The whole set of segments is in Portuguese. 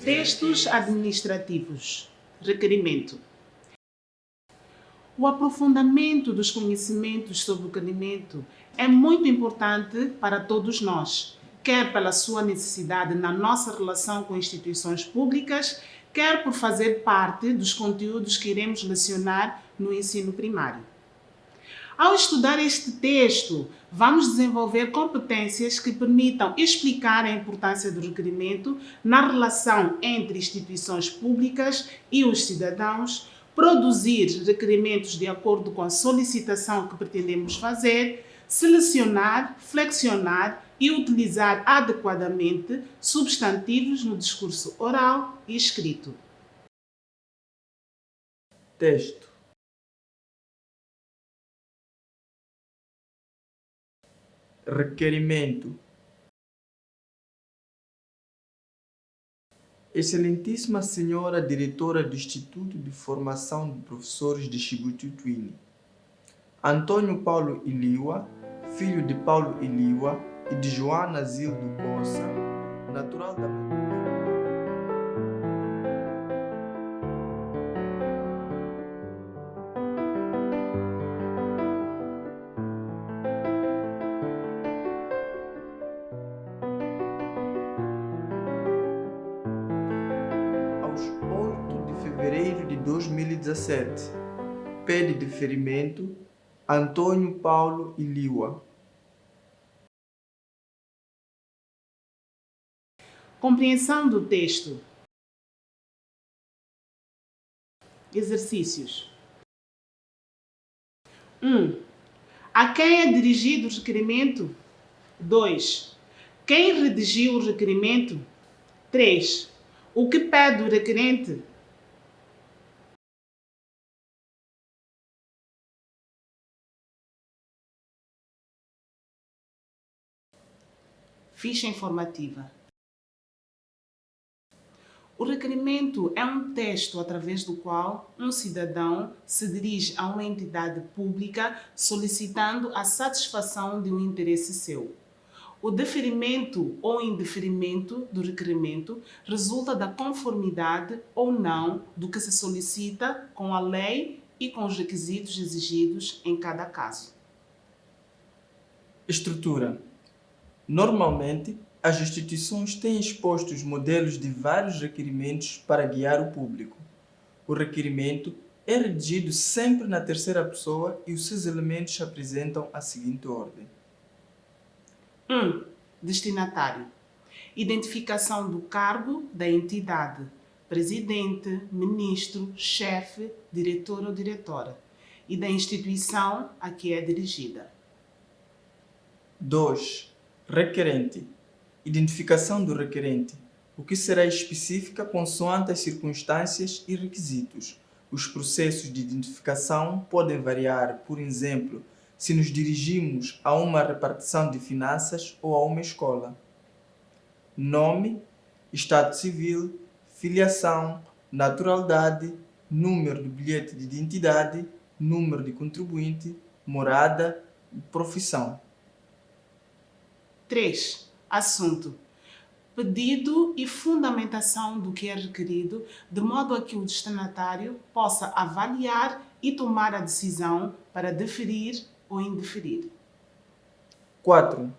Textos administrativos. Requerimento. O aprofundamento dos conhecimentos sobre o requerimento é muito importante para todos nós, quer pela sua necessidade na nossa relação com instituições públicas, quer por fazer parte dos conteúdos que iremos lecionar no ensino primário. Ao estudar este texto, vamos desenvolver competências que permitam explicar a importância do requerimento na relação entre instituições públicas e os cidadãos, produzir requerimentos de acordo com a solicitação que pretendemos fazer, selecionar, flexionar e utilizar adequadamente substantivos no discurso oral e escrito. Texto. Requerimento. Excelentíssima Senhora Diretora do Instituto de Formação de Professores de Xibututuini, Antônio Paulo Iliwa, filho de Paulo Iliwa e de Joana Zildo Coça, natural da aos 8 de fevereiro de 2017, pede deferimento Antônio Paulo Iliwa. Compreensão do texto. Exercícios. 1. A quem é dirigido o requerimento? 2. Quem redigiu o requerimento? 3. O que pede o requerente? Ficha informativa. O requerimento é um texto através do qual um cidadão se dirige a uma entidade pública solicitando a satisfação de um interesse seu. O deferimento ou indeferimento do requerimento resulta da conformidade ou não do que se solicita com a lei e com os requisitos exigidos em cada caso. Estrutura. Normalmente, as instituições têm exposto os modelos de vários requerimentos para guiar o público. O requerimento é redigido sempre na terceira pessoa e os seus elementos apresentam a seguinte ordem. 1. Destinatário. Identificação do cargo da entidade. Presidente, ministro, chefe, diretor ou diretora. E da instituição a que é dirigida. 2. Requerente. Identificação do requerente, o que será específica consoante as circunstâncias e requisitos. Os processos de identificação podem variar, por exemplo, se nos dirigimos a uma repartição de finanças ou a uma escola. Nome, estado civil, filiação, naturalidade, número do bilhete de identidade, número de contribuinte, morada e profissão. 3. Assunto. Pedido e fundamentação do que é requerido, de modo a que o destinatário possa avaliar e tomar a decisão para deferir ou indeferir. 4.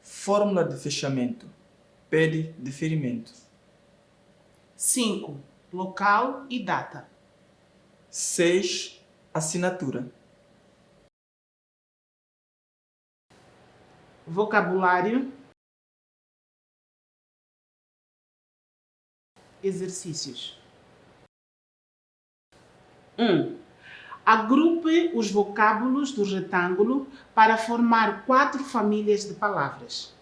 Fórmula de fechamento. Pede deferimento. 5. Local e data. 6. Assinatura. Vocabulário. Exercícios. 1. Agrupe os vocábulos do retângulo para formar 4 famílias de palavras.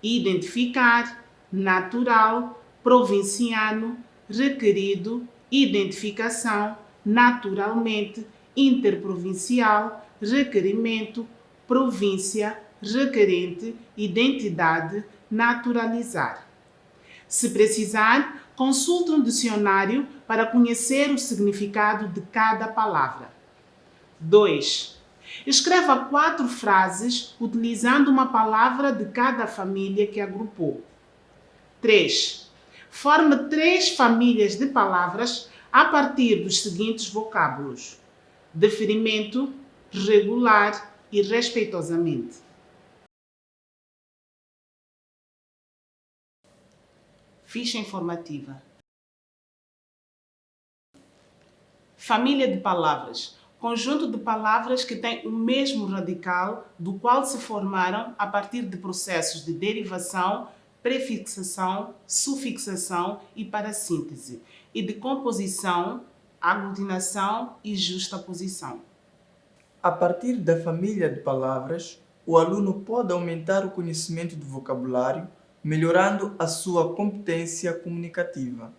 Identificar, natural, provinciano, requerido, identificação, naturalmente, interprovincial, requerimento, província, requerente, identidade, naturalizar. Se precisar, consulte um dicionário para conhecer o significado de cada palavra. 2. Escreva 4 frases utilizando uma palavra de cada família que agrupou. 3. Forme 3 famílias de palavras a partir dos seguintes vocábulos: deferimento, regular e respeitosamente. Ficha informativa. Família de palavras. Conjunto de palavras que têm o mesmo radical, do qual se formaram a partir de processos de derivação, prefixação, sufixação e parassíntese, e de composição, aglutinação e justaposição. A partir da família de palavras, o aluno pode aumentar o conhecimento do vocabulário, melhorando a sua competência comunicativa.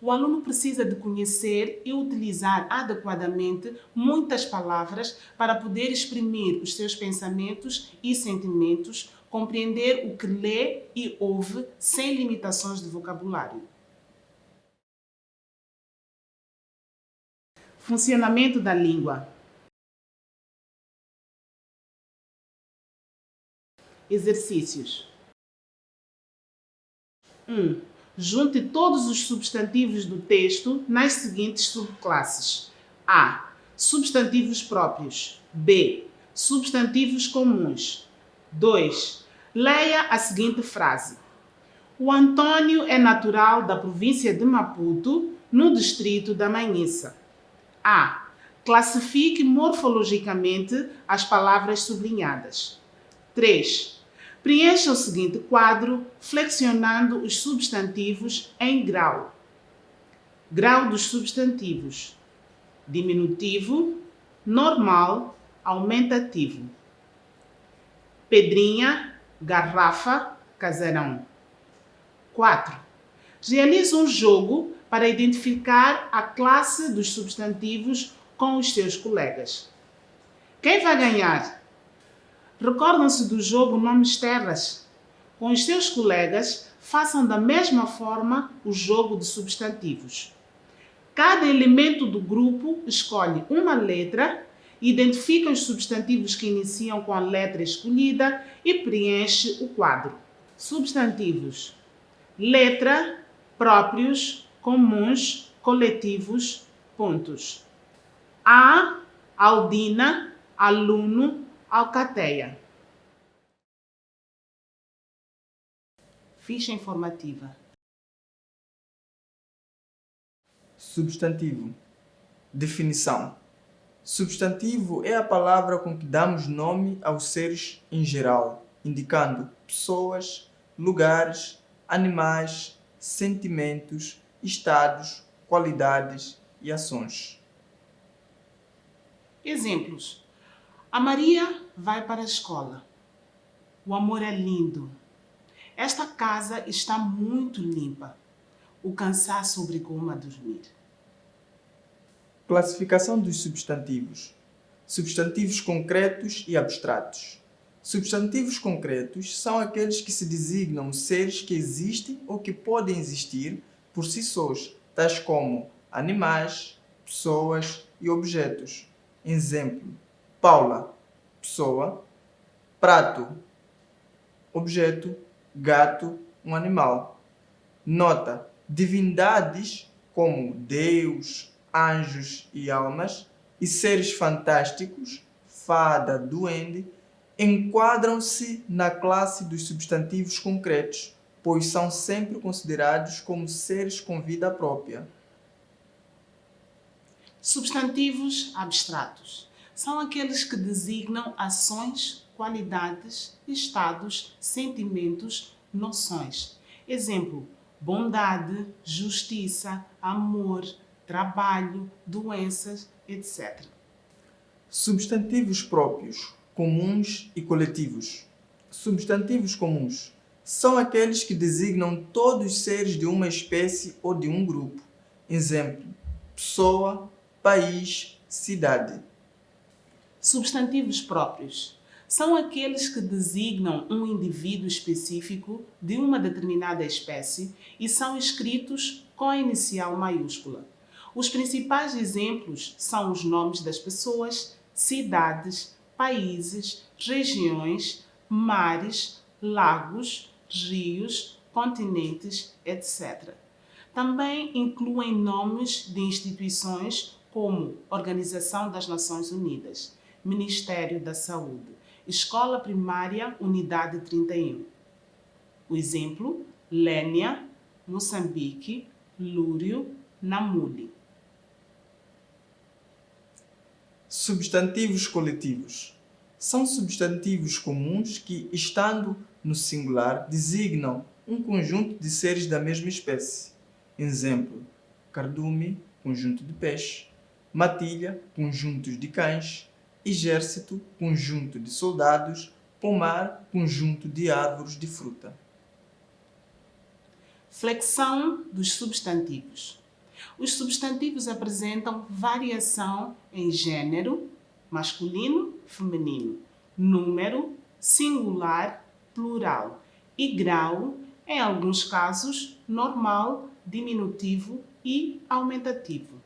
O aluno precisa de conhecer e utilizar adequadamente muitas palavras para poder exprimir os seus pensamentos e sentimentos, compreender o que lê e ouve sem limitações de vocabulário. Funcionamento da língua. Exercícios. 1. Junte todos os substantivos do texto nas seguintes subclasses: A. Substantivos próprios. B. Substantivos comuns. 2. Leia a seguinte frase: O Antônio é natural da província de Maputo, no distrito da Manhissa. A. Classifique morfologicamente as palavras sublinhadas. 3. Preencha o seguinte quadro flexionando os substantivos em grau. Grau dos substantivos: diminutivo, normal, aumentativo. Pedrinha, garrafa, casarão. 4. Realize um jogo para identificar a classe dos substantivos com os seus colegas. Quem vai ganhar? Recordam-se do jogo Nomes Terras? Com os seus colegas, façam da mesma forma o jogo de substantivos. Cada elemento do grupo escolhe uma letra, identifica os substantivos que iniciam com a letra escolhida e preenche o quadro. Substantivos: letra, próprios, comuns, coletivos, pontos. A, Aldina, aluno, alcateia. Ficha informativa. Substantivo. Definição. Substantivo é a palavra com que damos nome aos seres em geral, indicando pessoas, lugares, animais, sentimentos, estados, qualidades e ações. Exemplos: a Maria vai para a escola. O amor é lindo. Esta casa está muito limpa. O cansaço obrigou-me a dormir. Classificação dos substantivos. Substantivos concretos e abstratos. Substantivos concretos são aqueles que se designam seres que existem ou que podem existir por si sós, tais como animais, pessoas e objetos. Exemplo: Paula, pessoa; prato, objeto; gato, um animal. Nota: divindades como Deus, anjos e almas, e seres fantásticos, fada, duende, enquadram-se na classe dos substantivos concretos, pois são sempre considerados como seres com vida própria. Substantivos abstratos são aqueles que designam ações, qualidades, estados, sentimentos, noções. Exemplo: bondade, justiça, amor, trabalho, doenças, etc. Substantivos próprios, comuns e coletivos. Substantivos comuns são aqueles que designam todos os seres de uma espécie ou de um grupo. Exemplo: pessoa, país, cidade. Substantivos próprios são aqueles que designam um indivíduo específico de uma determinada espécie e são escritos com a inicial maiúscula. Os principais exemplos são os nomes das pessoas, cidades, países, regiões, mares, lagos, rios, continentes, etc. Também incluem nomes de instituições como Organização das Nações Unidas, Ministério da Saúde, Escola Primária Unidade 31. O exemplo: Lénia, Moçambique, Lúrio, Namuli. Substantivos coletivos. São substantivos comuns que, estando no singular, designam um conjunto de seres da mesma espécie. Exemplo: cardume, conjunto de peixe; matilha, conjuntos de cães; exército, conjunto de soldados; pomar, conjunto de árvores de fruta. Flexão dos substantivos. Os substantivos apresentam variação em gênero, masculino, feminino, número, singular, plural, e grau, em alguns casos, normal, diminutivo e aumentativo.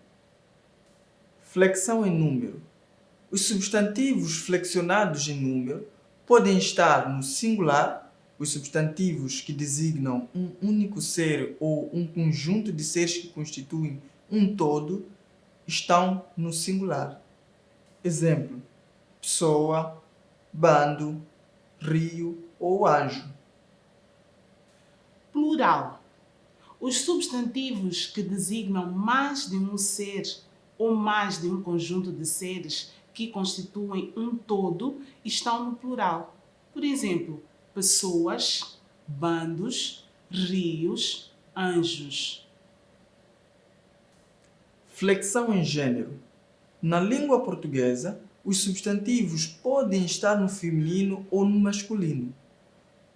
Flexão em número. Os substantivos flexionados em número podem estar no singular. Os substantivos que designam um único ser ou um conjunto de seres que constituem um todo estão no singular. Exemplo: pessoa, bando, rio ou anjo. Plural. Os substantivos que designam mais de um ser ou mais de um conjunto de seres que constituem um todo estão no plural. Por exemplo, pessoas, bandos, rios, anjos. Flexão em gênero. Na língua portuguesa, os substantivos podem estar no feminino ou no masculino.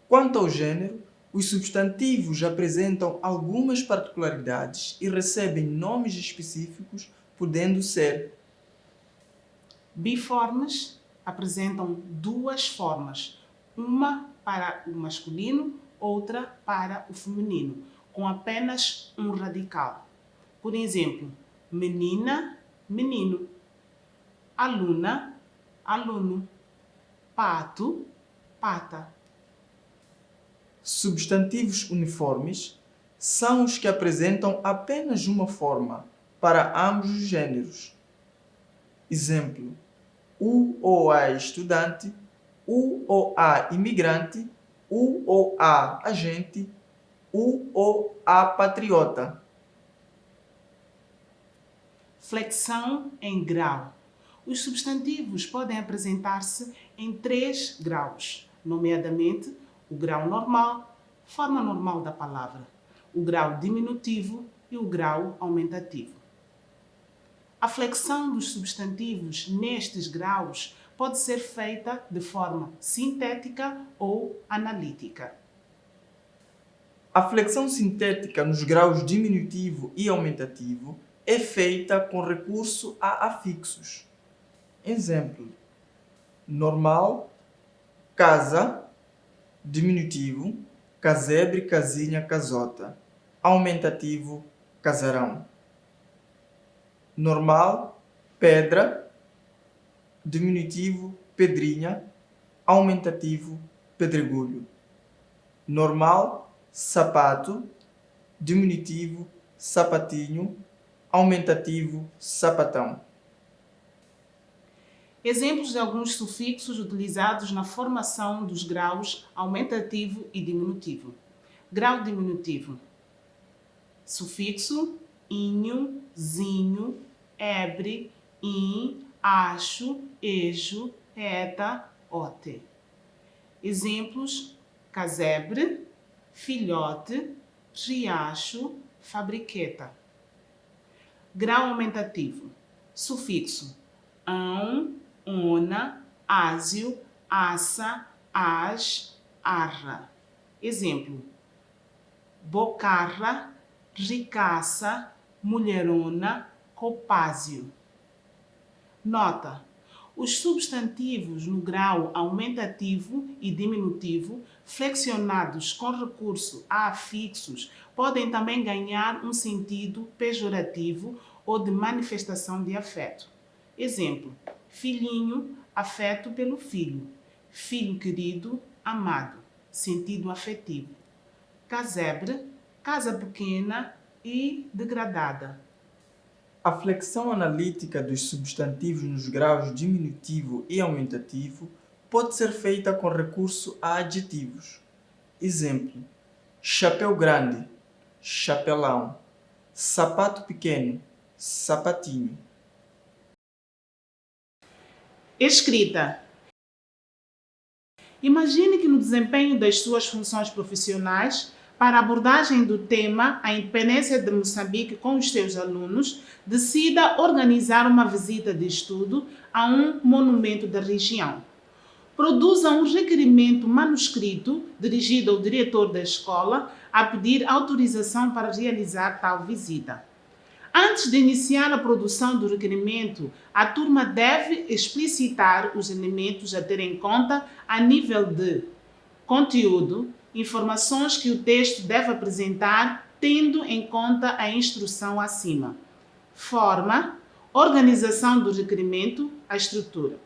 Quanto ao gênero, os substantivos apresentam algumas particularidades e recebem nomes específicos, podendo ser Biformes. Apresentam duas formas, uma para o masculino, outra para o feminino, com apenas um radical. Por exemplo, menina, menino; aluna, aluno; pato, pata. Substantivos uniformes são os que apresentam apenas uma forma para ambos os gêneros. Exemplo: o ou a estudante, o ou a imigrante, o ou a agente, o ou a patriota. Flexão em grau. Os substantivos podem apresentar-se em 3 graus, nomeadamente o grau normal, forma normal da palavra, o grau diminutivo e o grau aumentativo. A flexão dos substantivos nestes graus pode ser feita de forma sintética ou analítica. A flexão sintética nos graus diminutivo e aumentativo é feita com recurso a afixos. Exemplo: normal, casa; diminutivo, casebre, casinha, casota; aumentativo, casarão. Normal, pedra; diminutivo, pedrinha; aumentativo, pedregulho. Normal, sapato; diminutivo, sapatinho; aumentativo, sapatão. Exemplos de alguns sufixos utilizados na formação dos graus aumentativo e diminutivo. Grau diminutivo. Sufixo inho, zinho, ebre, in, acho, ejo, eta, ote. Exemplos: casebre, filhote, riacho, fabriqueta. Grau aumentativo. Sufixo ão, ona, ásio, assa, as, arra. Exemplo: bocarra, ricaça, mulherona, copázio. Nota: os substantivos no grau aumentativo e diminutivo, flexionados com recurso a afixos, podem também ganhar um sentido pejorativo ou de manifestação de afeto. Exemplo: filhinho, afeto pelo filho. Filho querido, amado, sentido afetivo. Casebre, casa pequena e degradada. A flexão analítica dos substantivos nos graus diminutivo e aumentativo pode ser feita com recurso a adjetivos. Exemplo: chapéu grande, chapelão. Sapato pequeno, sapatinho. Escrita. Imagine que no desempenho das suas funções profissionais, para a abordagem do tema A Independência de Moçambique com os seus alunos, decida organizar uma visita de estudo a um monumento da região. Produza um requerimento manuscrito dirigido ao diretor da escola a pedir autorização para realizar tal visita. Antes de iniciar a produção do requerimento, a turma deve explicitar os elementos a ter em conta a nível de conteúdo, informações que o texto deve apresentar, tendo em conta a instrução acima. Forma, organização do requerimento, a estrutura.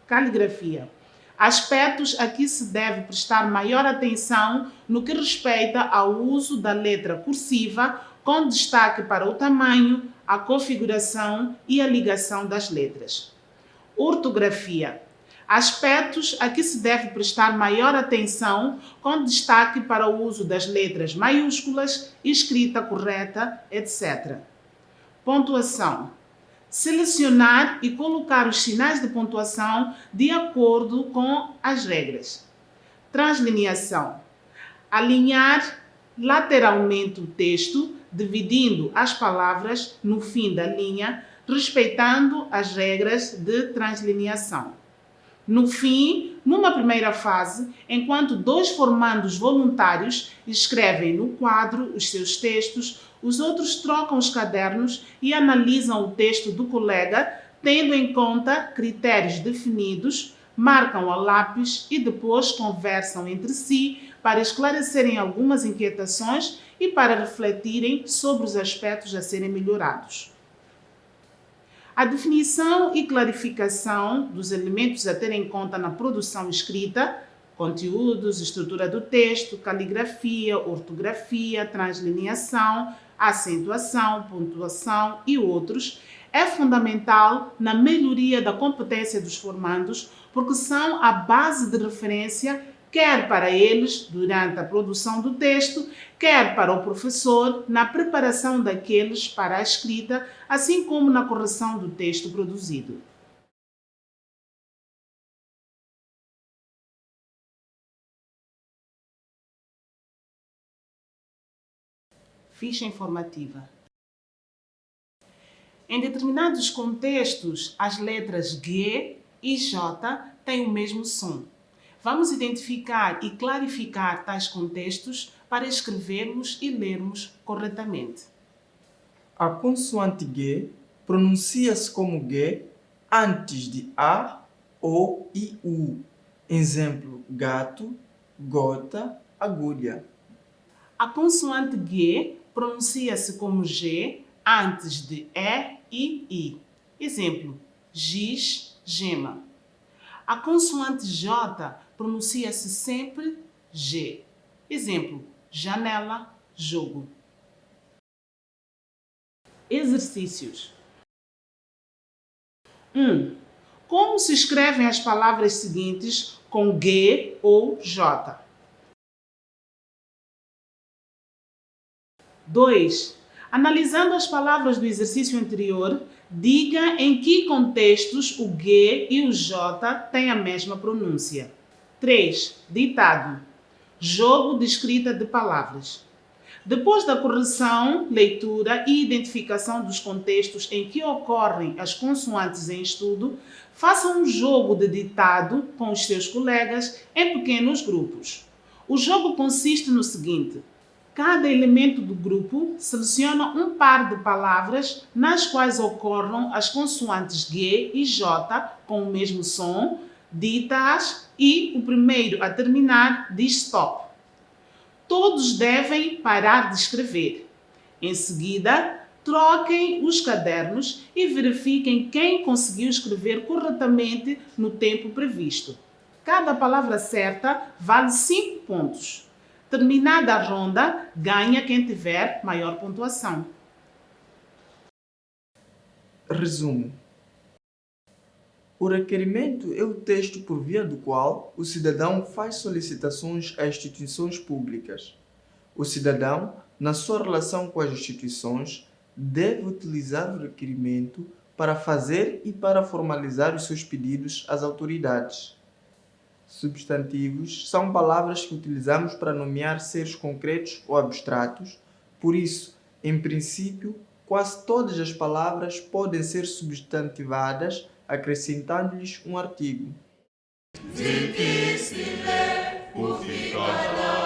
Caligrafia. Aspectos a que se deve prestar maior atenção no que respeita ao uso da letra cursiva, com destaque para o tamanho, a configuração e a ligação das letras. Ortografia. Aspectos a que se deve prestar maior atenção, com destaque para o uso das letras maiúsculas, escrita correta, etc. Pontuação. Selecionar e colocar os sinais de pontuação de acordo com as regras. Translineação. Alinhar lateralmente o texto, dividindo as palavras no fim da linha, respeitando as regras de translineação. No fim, numa primeira fase, enquanto 2 formandos voluntários escrevem no quadro os seus textos, os outros trocam os cadernos e analisam o texto do colega, tendo em conta critérios definidos, marcam a lápis e depois conversam entre si para esclarecerem algumas inquietações e para refletirem sobre os aspectos a serem melhorados. A definição e clarificação dos elementos a ter em conta na produção escrita, conteúdos, estrutura do texto, caligrafia, ortografia, translineação, acentuação, pontuação e outros, é fundamental na melhoria da competência dos formandos, porque são a base de referência quer para eles durante a produção do texto, quer para o professor na preparação daqueles para a escrita, assim como na correção do texto produzido. Ficha informativa. Em determinados contextos, as letras G e J têm o mesmo som. Vamos identificar e clarificar tais contextos para escrevermos e lermos corretamente. A consoante G pronuncia-se como G antes de A, O e U. Exemplo: gato, gota, agulha. A consoante G pronuncia-se como G antes de E e I. Exemplo: giz, gema. A consoante J pronuncia-se sempre G. Exemplo: janela, jogo. Exercícios. 1. Como se escrevem as palavras seguintes com G ou J? 2. Analisando as palavras do exercício anterior, diga em que contextos o G e o J têm a mesma pronúncia. 3. Ditado. Jogo de escrita de palavras. Depois da correção, leitura e identificação dos contextos em que ocorrem as consoantes em estudo, faça um jogo de ditado com os seus colegas em pequenos grupos. O jogo consiste no seguinte: cada elemento do grupo seleciona um par de palavras nas quais ocorram as consoantes G e J com o mesmo som, dita-as e o primeiro a terminar diz stop. Todos devem parar de escrever. Em seguida, Troquem os cadernos e verifiquem quem conseguiu escrever corretamente no tempo previsto. Cada palavra certa vale 5 pontos. Terminada a ronda, ganha quem tiver maior pontuação. Resumo. O requerimento é o texto por via do qual o cidadão faz solicitações a instituições públicas. O cidadão, na sua relação com as instituições, deve utilizar o requerimento para fazer e para formalizar os seus pedidos às autoridades. Substantivos são palavras que utilizamos para nomear seres concretos ou abstratos, por isso, em princípio, quase todas as palavras podem ser substantivadas, acrescentando-lhes um artigo. Difícil é o ficar lá.